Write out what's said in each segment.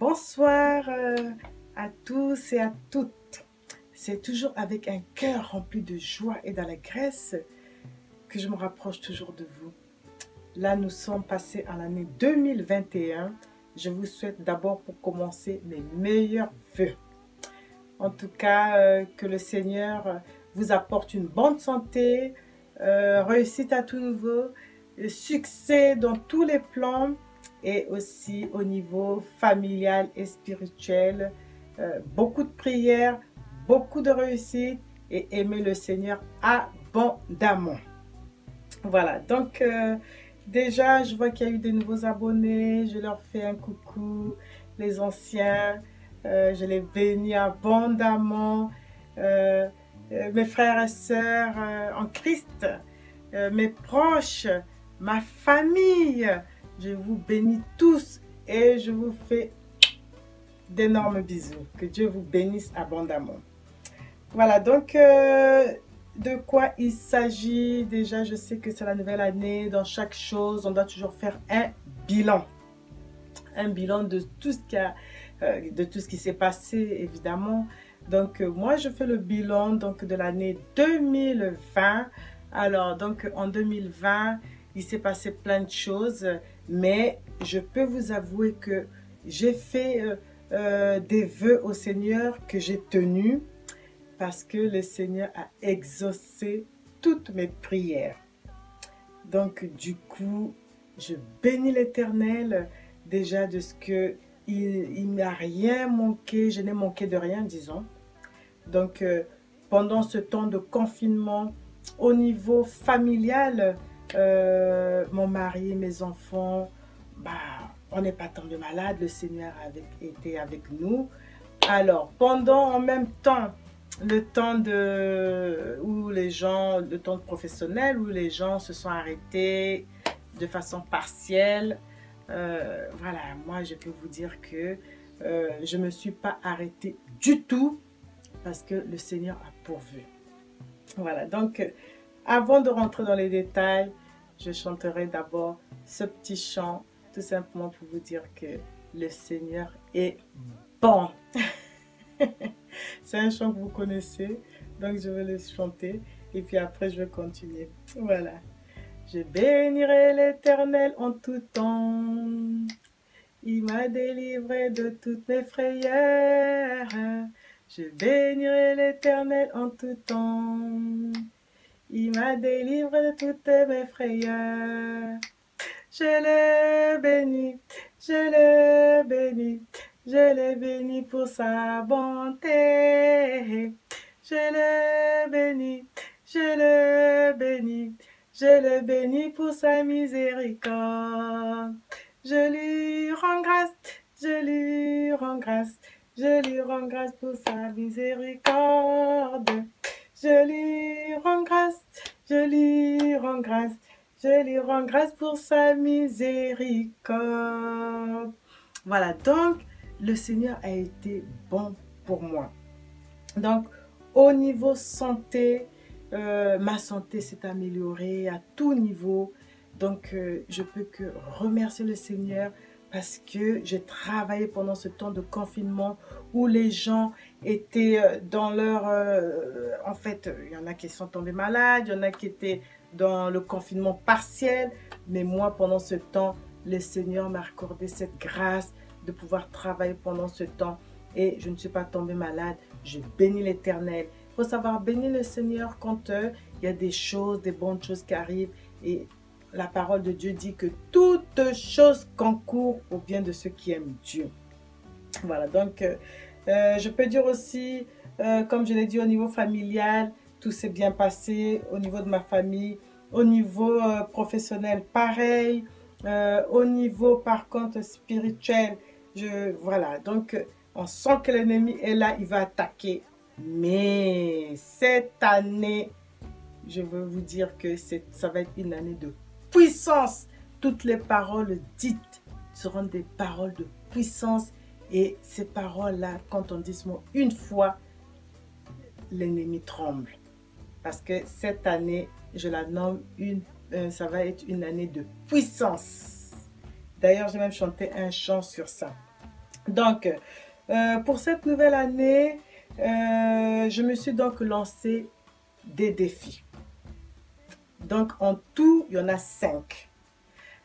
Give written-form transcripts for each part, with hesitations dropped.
Bonsoir à tous et à toutes. C'est toujours avec un cœur rempli de joie et d'allégresse que je me rapproche toujours de vous. Là, nous sommes passés à l'année 2021. Je vous souhaite d'abord pour commencer mes meilleurs vœux. En tout cas, que le Seigneur vous apporte une bonne santé, réussite à tout niveau, succès dans tous les plans et aussi au niveau familial et spirituel. Beaucoup de prières, beaucoup de réussite et aimer le Seigneur abondamment. Voilà, donc déjà, je vois qu'il y a eu des nouveaux abonnés. Je leur fais un coucou, les anciens. Je les bénis abondamment. Mes frères et sœurs en Christ, mes proches, ma famille. Je vous bénis tous et je vous fais d'énormes bisous. Que Dieu vous bénisse abondamment. Voilà, donc de quoi il s'agit? Déjà, je sais que c'est la nouvelle année. Dans chaque chose, on doit toujours faire un bilan. Un bilan de tout ce qui s'est passé, évidemment. Donc, moi, je fais le bilan donc, de l'année 2020. Alors, donc, en 2020, il s'est passé plein de choses, mais je peux vous avouer que j'ai fait des vœux au Seigneur que j'ai tenus parce que le Seigneur a exaucé toutes mes prières. Donc, du coup, je bénis l'Éternel déjà de ce que il n'a rien manqué, je n'ai manqué de rien, disons. Donc, pendant ce temps de confinement, au niveau familial, mon mari, mes enfants, on n'est pas tombé malade, le Seigneur était avec nous. Alors, pendant en même temps, le temps professionnel, où les gens se sont arrêtés de façon partielle, voilà, moi je peux vous dire que je ne me suis pas arrêtée du tout parce que le Seigneur a pourvu. Voilà, donc avant de rentrer dans les détails, je chanterai d'abord ce petit chant, tout simplement pour vous dire que le Seigneur est bon. C'est un chant que vous connaissez, donc je vais le chanter et puis après je vais continuer. Voilà. Je bénirai l'Éternel en tout temps. Il m'a délivré de toutes mes frayeurs. Je bénirai l'Éternel en tout temps. Il m'a délivré de toutes mes frayeurs. Je le bénis, je le bénis, je le bénis pour sa bonté. Je le bénis, je le bénis, je le bénis pour sa miséricorde. Je lui rends grâce, je lui rends grâce, je lui rends grâce pour sa miséricorde. Je lui rends grâce, je lui rends grâce, je lui rends grâce pour sa miséricorde. Voilà, donc le Seigneur a été bon pour moi. Donc, au niveau santé, ma santé s'est améliorée à tout niveau. Donc, je peux que remercier le Seigneur parce que j'ai travaillé pendant ce temps de confinement où les gens étaient dans leur... en fait, il y en a qui sont tombés malades, il y en a qui étaient dans le confinement partiel. Mais moi, pendant ce temps, le Seigneur m'a accordé cette grâce de pouvoir travailler pendant ce temps. Et je ne suis pas tombée malade. Je bénis l'Éternel. Il faut savoir bénir le Seigneur quand il y a des choses, des bonnes choses qui arrivent. Et la parole de Dieu dit que toute chose concourt au bien de ceux qui aiment Dieu. Voilà, donc je peux dire aussi, comme je l'ai dit, au niveau familial, tout s'est bien passé. Au niveau de ma famille, au niveau professionnel, pareil. Au niveau, par contre, spirituel, voilà, donc on sent que l'ennemi est là, il va attaquer. Mais cette année, je veux vous dire que ça va être une année de puissance. Toutes les paroles dites seront des paroles de puissance. Et ces paroles-là, quand on dit ce mot une fois, l'ennemi tremble. Parce que cette année, je la nomme ça va être une année de puissance. D'ailleurs, j'ai même chanté un chant sur ça. Donc, pour cette nouvelle année, je me suis donc lancé des défis. Donc, en tout, il y en a 5.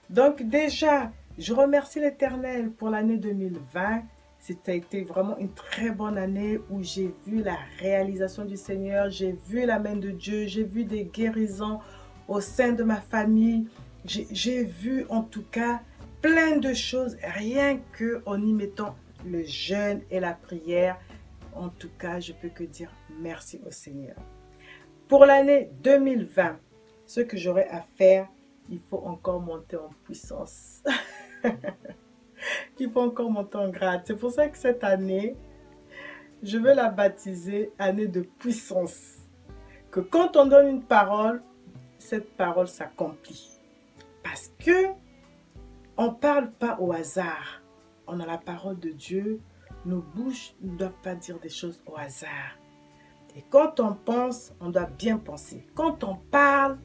Donc, déjà, je remercie l'Éternel pour l'année 2020. C'était été vraiment une très bonne année où j'ai vu la réalisation du Seigneur, j'ai vu la main de Dieu, j'ai vu des guérisons au sein de ma famille. J'ai vu en tout cas plein de choses, rien qu'en y mettant le jeûne et la prière. En tout cas, je peux que dire merci au Seigneur. Pour l'année 2020, ce que j'aurai à faire, il faut encore monter en puissance. Il faut encore monter en grade. C'est pour ça que cette année, je veux la baptiser année de puissance. Que quand on donne une parole, cette parole s'accomplit. Parce que on ne parle pas au hasard. On a la parole de Dieu. Nos bouches ne doivent pas dire des choses au hasard. Et quand on pense, on doit bien penser. Quand on parle,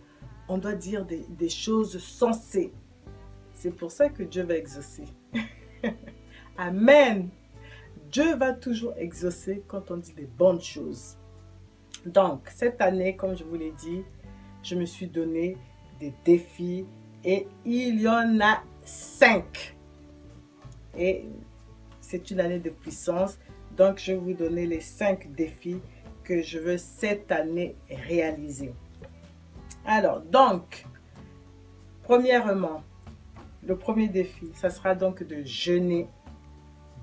on doit dire des choses sensées. C'est pour ça que Dieu va exaucer. Amen. Dieu va toujours exaucer quand on dit des bonnes choses. Donc, cette année, comme je vous l'ai dit, je me suis donné des défis et il y en a 5. Et c'est une année de puissance. Donc, je vais vous donner les 5 défis que je veux cette année réaliser. Alors, donc, premièrement, le premier défi, ça sera donc de jeûner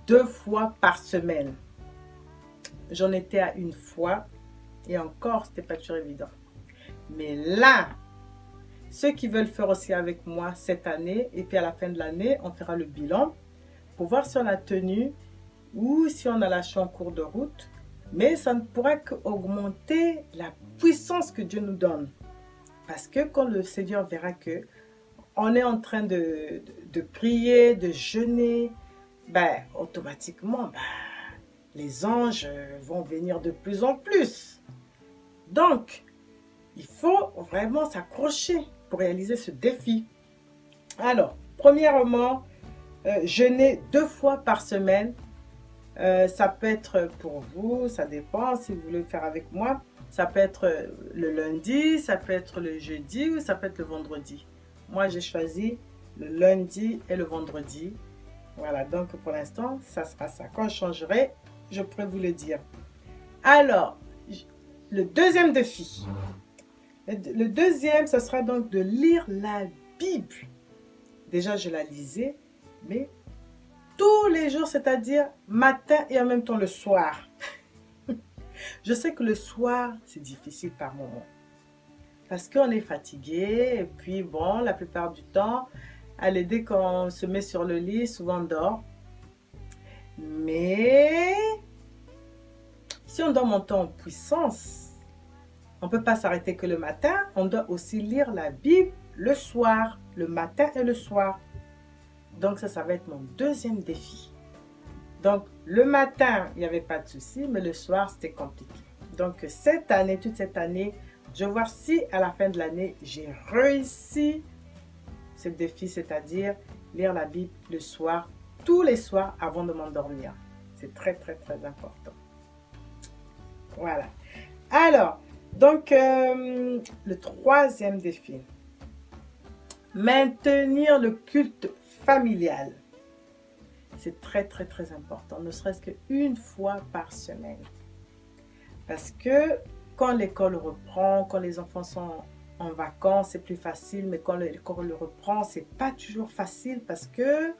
2 fois par semaine. J'en étais à 1 fois et encore, ce n'était pas toujours évident. Mais là, ceux qui veulent faire aussi avec moi cette année, et puis à la fin de l'année, on fera le bilan pour voir si on a tenu ou si on a lâché en cours de route. Mais ça ne pourra qu'augmenter la puissance que Dieu nous donne. Parce que quand le Seigneur verra que on est en train de prier, de jeûner, ben, automatiquement, ben, les anges vont venir de plus en plus. Donc, il faut vraiment s'accrocher pour réaliser ce défi. Alors, premièrement, jeûner 2 fois par semaine. Ça peut être pour vous, ça dépend si vous voulez le faire avec moi. Ça peut être le lundi, ça peut être le jeudi ou ça peut être le vendredi. Moi, j'ai choisi le lundi et le vendredi. Voilà, donc pour l'instant, ça sera ça. Quand je changerai, je pourrai vous le dire. Alors, le deuxième défi. Le deuxième, ce sera donc de lire la Bible. Déjà, je la lisais, mais tous les jours, c'est-à-dire matin et en même temps le soir. Je sais que le soir, c'est difficile par moment. Parce qu'on est fatigué et puis bon, la plupart du temps, allez, dès qu'on se met sur le lit, souvent on dort. Mais si on doit monter en puissance, on ne peut pas s'arrêter que le matin, on doit aussi lire la Bible le soir, le matin et le soir. Donc ça va être mon deuxième défi. Donc le matin, il n'y avait pas de souci, mais le soir, c'était compliqué. Donc cette année, toute cette année, je vais voir si à la fin de l'année, j'ai réussi ce défi, c'est-à-dire lire la Bible le soir, tous les soirs avant de m'endormir. C'est très, très, très important. Voilà. Alors, donc, le troisième défi. Maintenir le culte familial. C'est très, très, très important. Ne serait-ce qu'une fois par semaine. Parce que quand l'école reprend, quand les enfants sont en vacances, c'est plus facile. Mais quand l'école reprend, c'est pas toujours facile parce que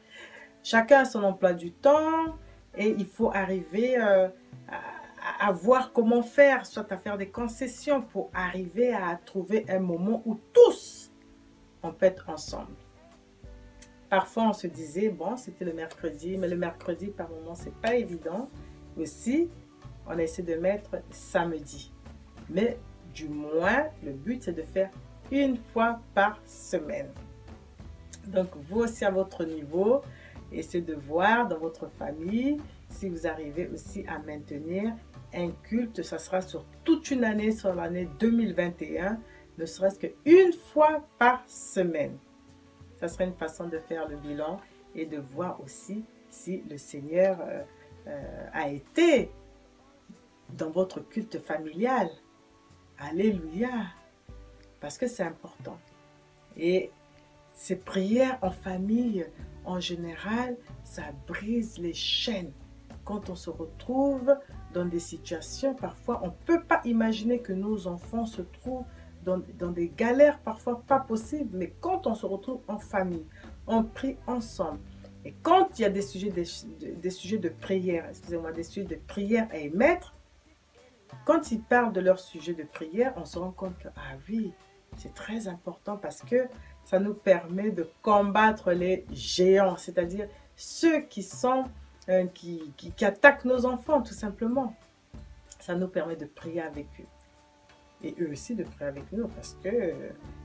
chacun a son emploi du temps et il faut arriver à voir comment faire, soit à faire des concessions pour arriver à trouver un moment où tous, on peut être ensemble. Parfois, on se disait, bon, c'était le mercredi, mais le mercredi, par moment, c'est pas évident. Aussi, on essaie de mettre samedi. Mais du moins, le but, c'est de faire une fois par semaine. Donc, vous aussi, à votre niveau, essayez de voir dans votre famille si vous arrivez aussi à maintenir un culte. Ça sera sur toute une année, sur l'année 2021, ne serait-ce qu'une fois par semaine. Ça serait une façon de faire le bilan et de voir aussi si le Seigneur a été dans votre culte familial. Alléluia. Parce que c'est important. Et ces prières en famille, en général, ça brise les chaînes. Quand on se retrouve dans des situations, parfois, on ne peut pas imaginer que nos enfants se trouvent dans des galères, parfois pas possibles. Mais quand on se retrouve en famille, on prie ensemble. Et quand il y a des sujets de prière, excusez-moi, des sujets de prière à émettre, quand ils parlent de leur sujet de prière, on se rend compte que, ah oui, c'est très important parce que ça nous permet de combattre les géants, c'est-à-dire ceux qui sont, qui attaquent nos enfants, tout simplement. Ça nous permet de prier avec eux. Et eux aussi de prier avec nous parce que,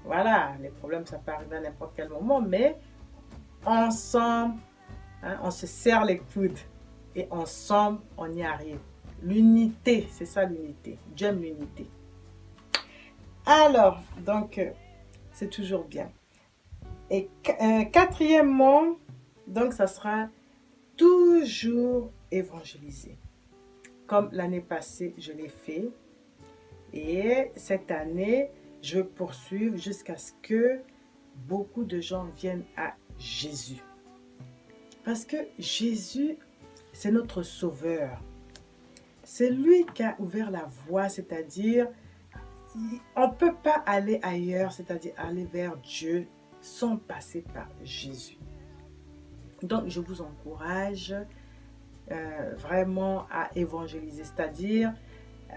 voilà, les problèmes, ça peut arriver à n'importe quel moment, mais ensemble, hein, on se serre les coudes et ensemble, on y arrive. L'unité, c'est ça l'unité. J'aime l'unité. Alors, donc, c'est toujours bien. Et quatrièmement, donc, ça sera toujours évangéliser. Comme l'année passée, je l'ai fait. Et cette année, je vais poursuivre jusqu'à ce que beaucoup de gens viennent à Jésus. Parce que Jésus, c'est notre sauveur. C'est lui qui a ouvert la voie, c'est-à-dire, on ne peut pas aller ailleurs, c'est-à-dire aller vers Dieu sans passer par Jésus. Donc, je vous encourage vraiment à évangéliser, c'est-à-dire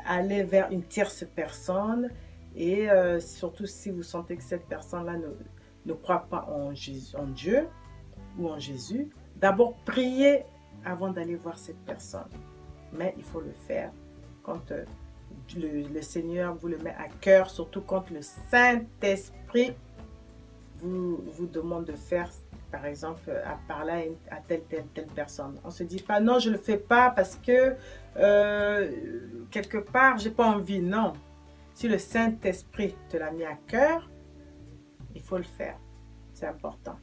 aller vers une tierce personne et surtout si vous sentez que cette personne-là ne croit pas en Dieu ou en Jésus, d'abord priez avant d'aller voir cette personne. Mais il faut le faire quand le Seigneur vous le met à cœur, surtout quand le Saint-Esprit vous demande de faire, par exemple, à parler à telle personne. On ne se dit pas, non, je ne le fais pas parce que quelque part, je n'ai pas envie. Non. Si le Saint-Esprit te l'a mis à cœur, il faut le faire. C'est important.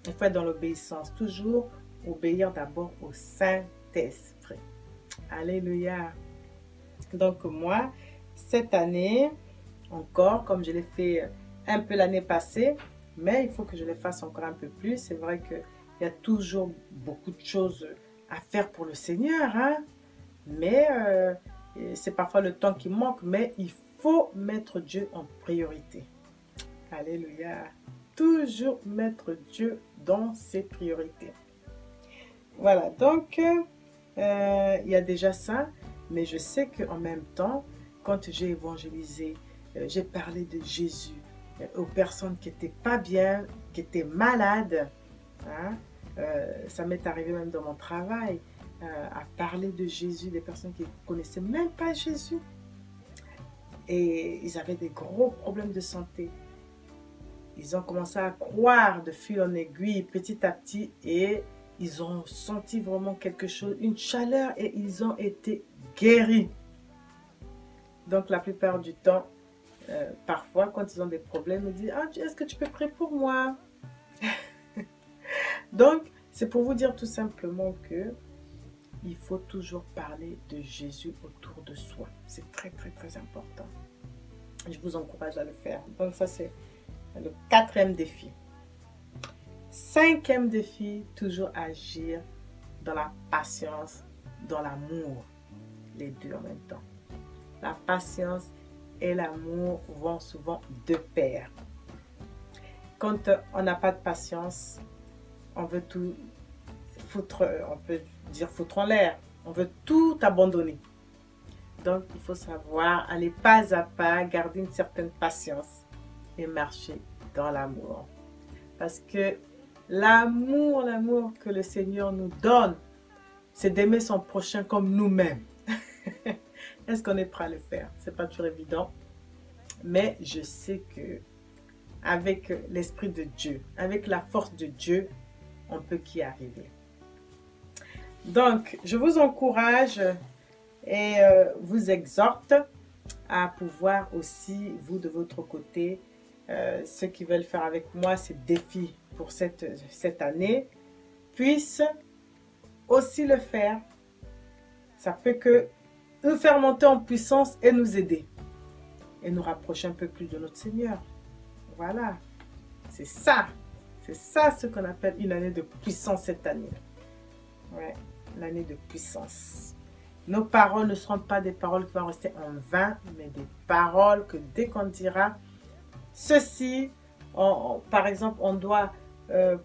Il faut être dans l'obéissance. Toujours obéir d'abord au Saint-Esprit. Alléluia. Donc moi, cette année, encore, comme je l'ai fait un peu l'année passée, mais il faut que je le fasse encore un peu plus. C'est vrai qu'il y a toujours beaucoup de choses à faire pour le Seigneur, hein? Mais c'est parfois le temps qui manque, mais il faut mettre Dieu en priorité. Alléluia. Toujours mettre Dieu dans ses priorités. Voilà, donc il y a déjà ça, mais je sais qu'en même temps, quand j'ai évangélisé, j'ai parlé de Jésus aux personnes qui n'étaient pas bien, qui étaient malades. Hein? Ça m'est arrivé même dans mon travail, à parler de Jésus, des personnes qui ne connaissaient même pas Jésus. Et ils avaient des gros problèmes de santé. Ils ont commencé à croire de fil en aiguille, petit à petit, et ils ont senti vraiment quelque chose, une chaleur, et ils ont été guéris. Donc la plupart du temps, parfois quand ils ont des problèmes, ils disent « Ah, est-ce que tu peux prier pour moi ?» Donc, c'est pour vous dire tout simplement que il faut toujours parler de Jésus autour de soi. C'est très, très, très important. Je vous encourage à le faire. Donc ça, c'est le 4e défi. 5e défi, toujours agir dans la patience, dans l'amour. Les deux en même temps. La patience et l'amour vont souvent de pair. Quand on n'a pas de patience, on veut tout foutre, on peut dire foutre en l'air. On veut tout abandonner. Donc, il faut savoir aller pas à pas, garder une certaine patience et marcher dans l'amour. Parce que l'amour que le Seigneur nous donne, c'est d'aimer son prochain comme nous-mêmes. Est-ce qu'on est prêt à le faire? C'est pas toujours évident. Mais je sais que avec l'Esprit de Dieu, avec la force de Dieu, on peut y arriver. Donc, je vous encourage et vous exhorte à pouvoir aussi, vous de votre côté, ceux qui veulent faire avec moi ces défis pour cette année, puissent aussi le faire. Ça peut que nous faire monter en puissance et nous aider. Et nous rapprocher un peu plus de notre Seigneur. Voilà. C'est ça. C'est ça ce qu'on appelle une année de puissance cette année. Ouais, l'année de puissance. Nos paroles ne seront pas des paroles qui vont rester en vain, mais des paroles que dès qu'on dira ceci, par exemple, on doit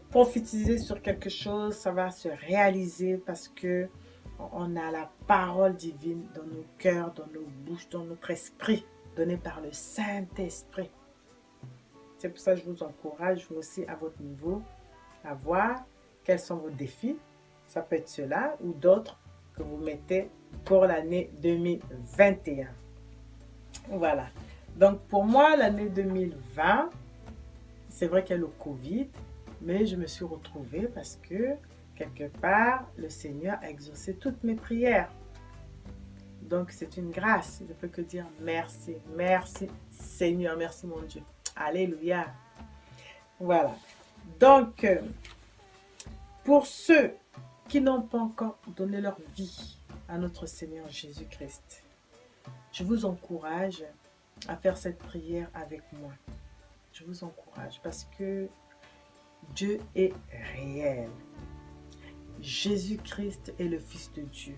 prophétiser sur quelque chose, ça va se réaliser parce que on a la parole divine dans nos cœurs, dans nos bouches, dans notre esprit, donnée par le Saint-Esprit. C'est pour ça que je vous encourage, vous aussi, à votre niveau, à voir quels sont vos défis. Ça peut être cela ou d'autres que vous mettez pour l'année 2021. Voilà. Donc, pour moi, l'année 2020, c'est vrai qu'il y a le Covid, mais je me suis retrouvée parce que, quelque part, le Seigneur a exaucé toutes mes prières. Donc, c'est une grâce. Je ne peux que dire merci. Merci, Seigneur. Merci, mon Dieu. Alléluia. Voilà. Donc, pour ceux qui n'ont pas encore donné leur vie à notre Seigneur Jésus-Christ, je vous encourage à faire cette prière avec moi. Je vous encourage parce que Dieu est réel. Jésus-Christ est le Fils de Dieu.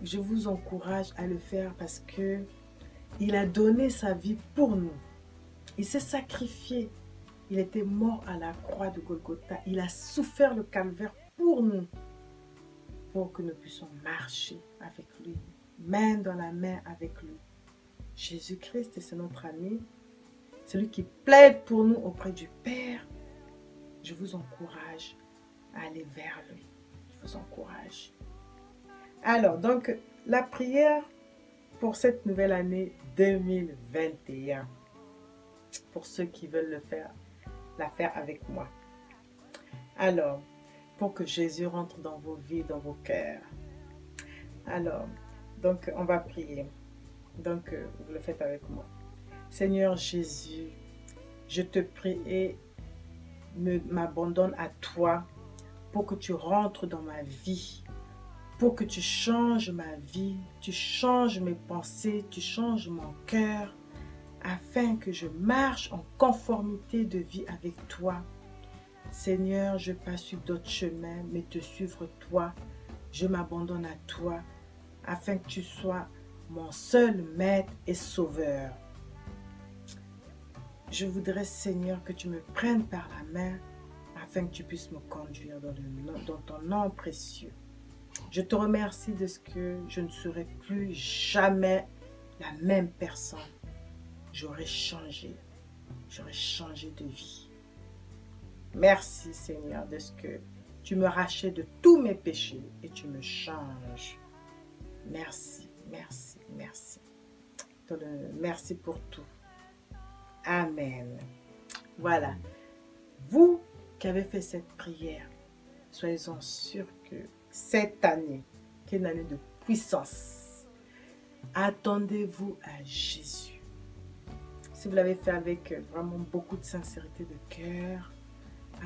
Je vous encourage à le faire parce que il a donné sa vie pour nous. Il s'est sacrifié. Il était mort à la croix de Golgotha. Il a souffert le calvaire pour nous, pour que nous puissions marcher avec lui, main dans la main avec lui. Jésus-Christ, c'est notre ami, celui qui plaide pour nous auprès du Père. Je vous encourage à aller vers lui. Je vous encourage. Alors, donc, la prière pour cette nouvelle année 2021, pour ceux qui veulent la faire avec moi. Alors, pour que Jésus rentre dans vos vies, dans vos cœurs. Alors, donc, on va prier. Donc, vous le faites avec moi. Seigneur Jésus, je te prie et m'abandonne à toi pour que tu rentres dans ma vie, pour que tu changes ma vie, tu changes mes pensées, tu changes mon cœur, afin que je marche en conformité de vie avec toi. Seigneur, je passe sur d'autres chemins, mais te suivre toi, je m'abandonne à toi, afin que tu sois mon seul maître et sauveur. Je voudrais, Seigneur, que tu me prennes par la main, afin que tu puisses me conduire dans ton nom précieux. Je te remercie de ce que je ne serai plus jamais la même personne. J'aurais changé de vie. Merci Seigneur de ce que tu me rachètes de tous mes péchés et tu me changes. Merci, merci, merci. Merci pour tout. Amen. Voilà. Vous qui avez fait cette prière, soyez-en sûrs que cette année, qui est une année de puissance, attendez-vous à Jésus. Si vous l'avez fait avec vraiment beaucoup de sincérité de cœur,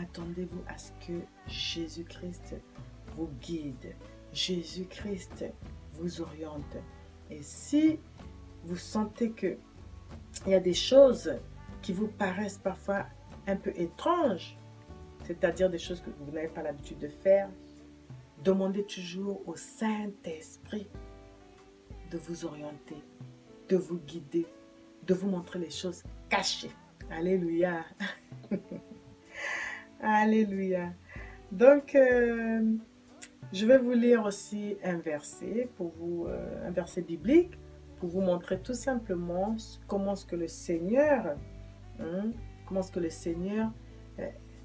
attendez-vous à ce que Jésus-Christ vous guide, Jésus-Christ vous oriente. Et si vous sentez qu'il y a des choses qui vous paraissent parfois un peu étranges, c'est-à-dire des choses que vous n'avez pas l'habitude de faire, demandez toujours au Saint-Esprit de vous orienter, de vous guider, de vous montrer les choses cachées. Alléluia. Alléluia. Donc, je vais vous lire aussi un verset, un verset biblique, pour vous montrer tout simplement comment est-ce que le Seigneur,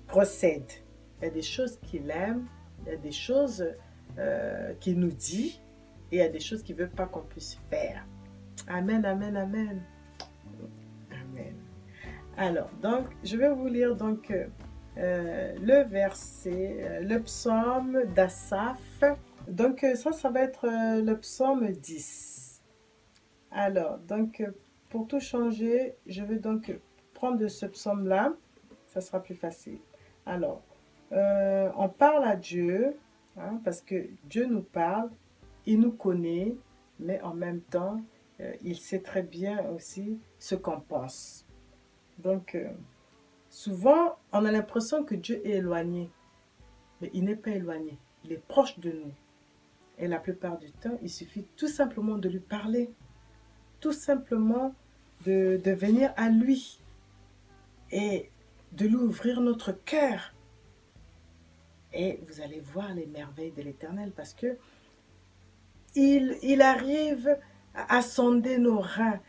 procède. Il y a des choses qu'il aime, il y a des choses qu'il nous dit, et il y a des choses qu'il ne veut pas qu'on puisse faire. Amen, amen, amen. Amen. Alors, donc, je vais vous lire donc le verset, le psaume d'Asaph. Donc, ça va être le psaume 10. Alors, donc, pour tout changer, je vais donc prendre ce psaume-là. Ça sera plus facile. Alors, on parle à Dieu, hein, parce que Dieu nous parle, il nous connaît, mais en même temps, il sait très bien aussi ce qu'on pense. Donc, souvent, on a l'impression que Dieu est éloigné, mais il n'est pas éloigné, il est proche de nous. Et la plupart du temps, il suffit tout simplement de lui parler, tout simplement de venir à lui et de lui ouvrir notre cœur. Et vous allez voir les merveilles de l'Éternel parce que il arrive à sonder nos reins.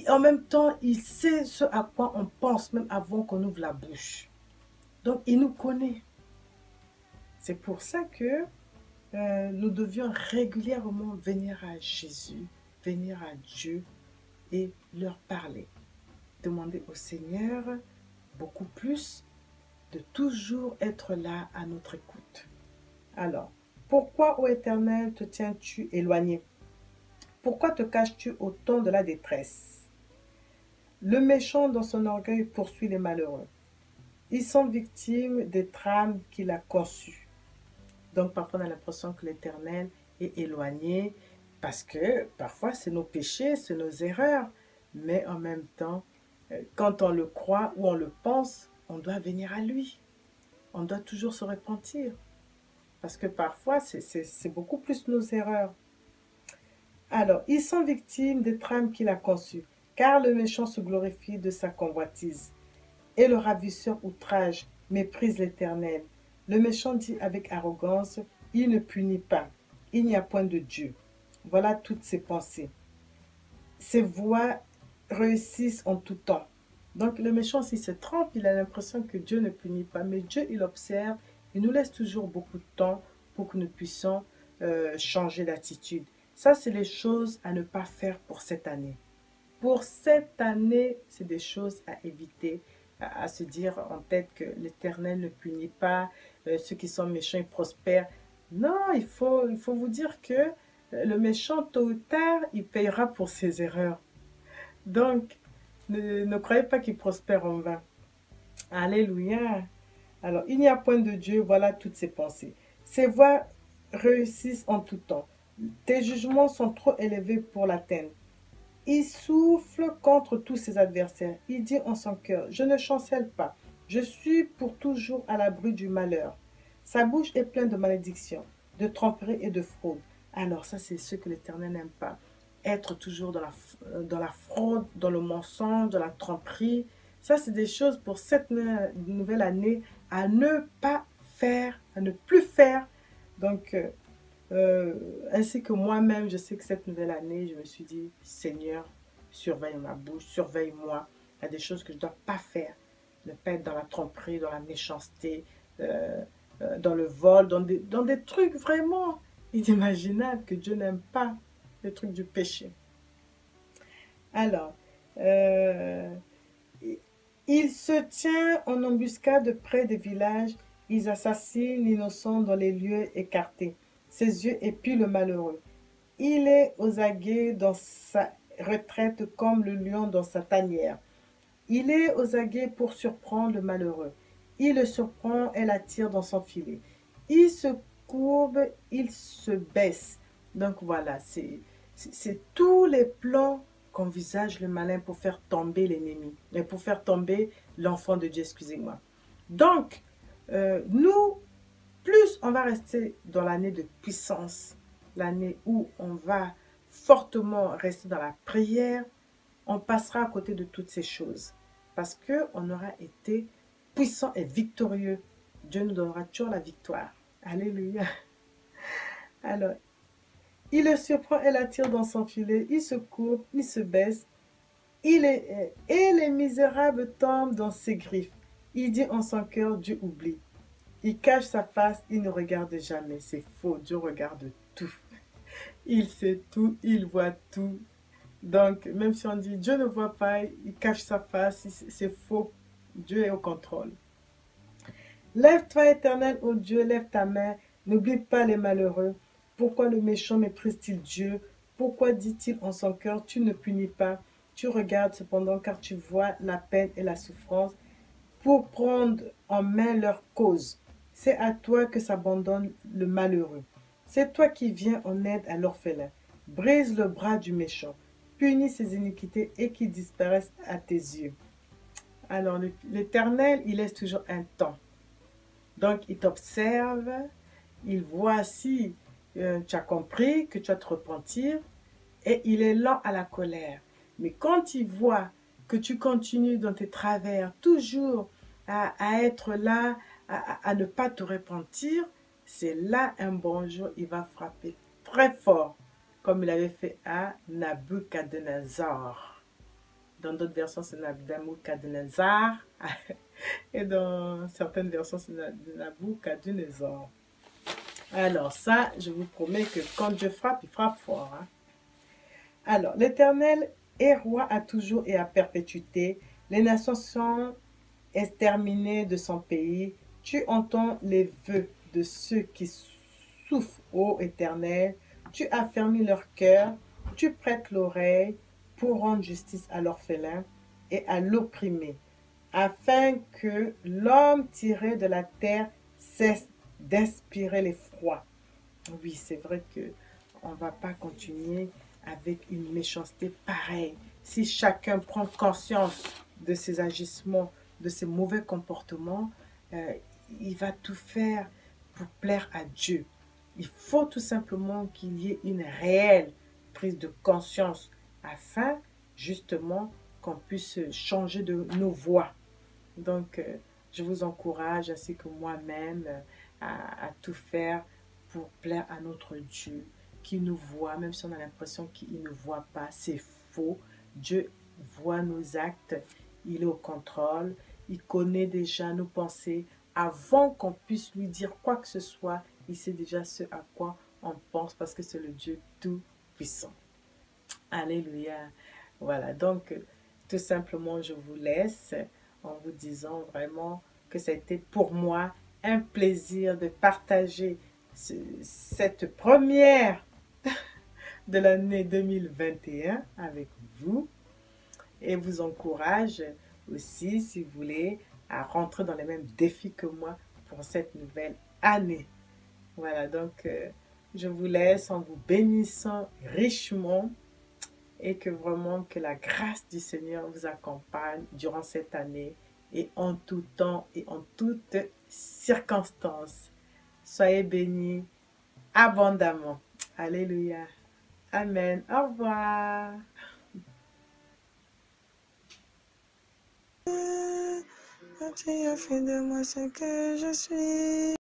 En même temps, il sait ce à quoi on pense même avant qu'on ouvre la bouche. Donc, il nous connaît. C'est pour ça que nous devions régulièrement venir à Jésus, venir à Dieu et leur parler. Demander au Seigneur beaucoup plus, de toujours être là à notre écoute. Alors, pourquoi, ô Éternel, te tiens-tu éloigné? Pourquoi te caches-tu au temps de la détresse? Le méchant dans son orgueil poursuit les malheureux. Ils sont victimes des trames qu'il a conçues. Donc parfois on a l'impression que l'Éternel est éloigné parce que parfois c'est nos péchés, c'est nos erreurs. Mais en même temps, quand on le croit ou on le pense, on doit venir à lui. On doit toujours se repentir. Parce que parfois c'est beaucoup plus nos erreurs. Alors, ils sont victimes des trames qu'il a conçues, car le méchant se glorifie de sa convoitise. Et le ravisseur outrage, méprise l'Éternel. Le méchant dit avec arrogance, il ne punit pas, il n'y a point de Dieu. Voilà toutes ses pensées. Ses voies réussissent en tout temps. Donc le méchant, s'il se trompe, il a l'impression que Dieu ne punit pas. Mais Dieu, il observe, il nous laisse toujours beaucoup de temps pour que nous puissions changer d'attitude. Ça, c'est les choses à ne pas faire pour cette année. Pour cette année, c'est des choses à éviter, à se dire en tête que l'Éternel ne punit pas, ceux qui sont méchants, ils prospèrent. Non, il faut vous dire que le méchant, tôt ou tard, il payera pour ses erreurs. Donc, ne croyez pas qu'il prospère en vain. Alléluia. Alors, il n'y a point de Dieu, voilà toutes ses pensées. Ses voies réussissent en tout temps. Tes jugements sont trop élevés pour l'atteindre. Il souffle contre tous ses adversaires. Il dit en son cœur, je ne chancelle pas. Je suis pour toujours à l'abri du malheur. Sa bouche est pleine de malédictions, de tromperies et de fraude. Alors ça, c'est ce que l'Éternel n'aime pas. Être toujours dans la fraude, dans le mensonge, dans la tromperie. Ça, c'est des choses pour cette nouvelle année à ne pas faire, à ne plus faire. Donc, ainsi que moi-même, je sais que cette nouvelle année, je me suis dit, Seigneur, surveille ma bouche, surveille-moi. Il y a des choses que je ne dois pas faire. Ne pas être dans la tromperie, dans la méchanceté, dans le vol, dans des trucs vraiment inimaginables que Dieu n'aime pas, les trucs du péché. Alors, il se tient en embuscade près des villages, ils assassinent l'innocent dans les lieux écartés. Ses yeux épient le malheureux. Il est aux aguets dans sa retraite comme le lion dans sa tanière. Il est aux aguets pour surprendre le malheureux. Il le surprend et l'attire dans son filet. Il se courbe, il se baisse. Donc voilà, c'est tous les plans qu'envisage le malin pour faire tomber l'ennemi, et pour faire tomber l'enfant de Dieu, excusez-moi. Donc, nous, plus on va rester dans l'année de puissance, l'année où on va fortement rester dans la prière, on passera à côté de toutes ces choses. Parce qu'on aura été puissant et victorieux. Dieu nous donnera toujours la victoire. Alléluia. Alors, il le surprend et l'attire dans son filet. Il se courbe, il se baisse. Et les misérables tombent dans ses griffes. Il dit en son cœur, Dieu oublie. Il cache sa face, il ne regarde jamais. C'est faux, Dieu regarde tout. Il sait tout, il voit tout. Donc, même si on dit Dieu ne voit pas, il cache sa face, c'est faux. Dieu est au contrôle. Lève-toi, Éternel, ô Dieu, lève ta main. N'oublie pas les malheureux. Pourquoi le méchant méprise-t-il Dieu? Pourquoi dit-il en son cœur, tu ne punis pas? Tu regardes cependant, car tu vois la peine et la souffrance pour prendre en main leur cause. C'est à toi que s'abandonne le malheureux. C'est toi qui viens en aide à l'orphelin. Brise le bras du méchant. Punis ses iniquités et qu'il disparaisse à tes yeux. Alors, l'Éternel, il laisse toujours un temps. Donc, il t'observe, il voit si tu as compris que tu vas te repentir et il est lent à la colère. Mais quand il voit que tu continues dans tes travers, toujours à être là, à ne pas te repentir, c'est là un bon jour, il va frapper très fort, comme il avait fait à Nabuchodonosor. Dans d'autres versions, c'est Nabuchodonosor. Et dans certaines versions, c'est Nabuchodonosor. Alors ça, je vous promets que quand Dieu frappe, il frappe fort. Hein. Alors, l'Éternel est roi à toujours et à perpétuité. Les nations sont exterminées de son pays. Tu entends les vœux de ceux qui souffrent, ô Éternel. Tu affermis leur cœur. Tu prêtes l'oreille pour rendre justice à l'orphelin et à l'opprimé, afin que l'homme tiré de la terre cesse d'inspirer l'effroi. Oui, c'est vrai que on ne va pas continuer avec une méchanceté pareille. Si chacun prend conscience de ses agissements, de ses mauvais comportements, il va tout faire pour plaire à Dieu. Il faut tout simplement qu'il y ait une réelle prise de conscience afin justement qu'on puisse changer de nos voies. Donc, je vous encourage, ainsi que moi-même, à tout faire pour plaire à notre Dieu, qui nous voit, même si on a l'impression qu'il ne voit pas, c'est faux. Dieu voit nos actes, il est au contrôle, il connaît déjà nos pensées. Avant qu'on puisse lui dire quoi que ce soit, il sait déjà ce à quoi on pense parce que c'est le Dieu tout-puissant. Alléluia. Voilà, donc tout simplement, je vous laisse en vous disant vraiment que ça a été pour moi un plaisir de partager cette première de l'année 2021 avec vous et vous encourage aussi, si vous voulez, à rentrer dans les mêmes défis que moi pour cette nouvelle année. Voilà, donc je vous laisse en vous bénissant richement et que vraiment que la grâce du Seigneur vous accompagne durant cette année et en tout temps et en toutes circonstances. Soyez bénis abondamment. Alléluia. Amen. Au revoir. Tu as fait de moi ce que je suis.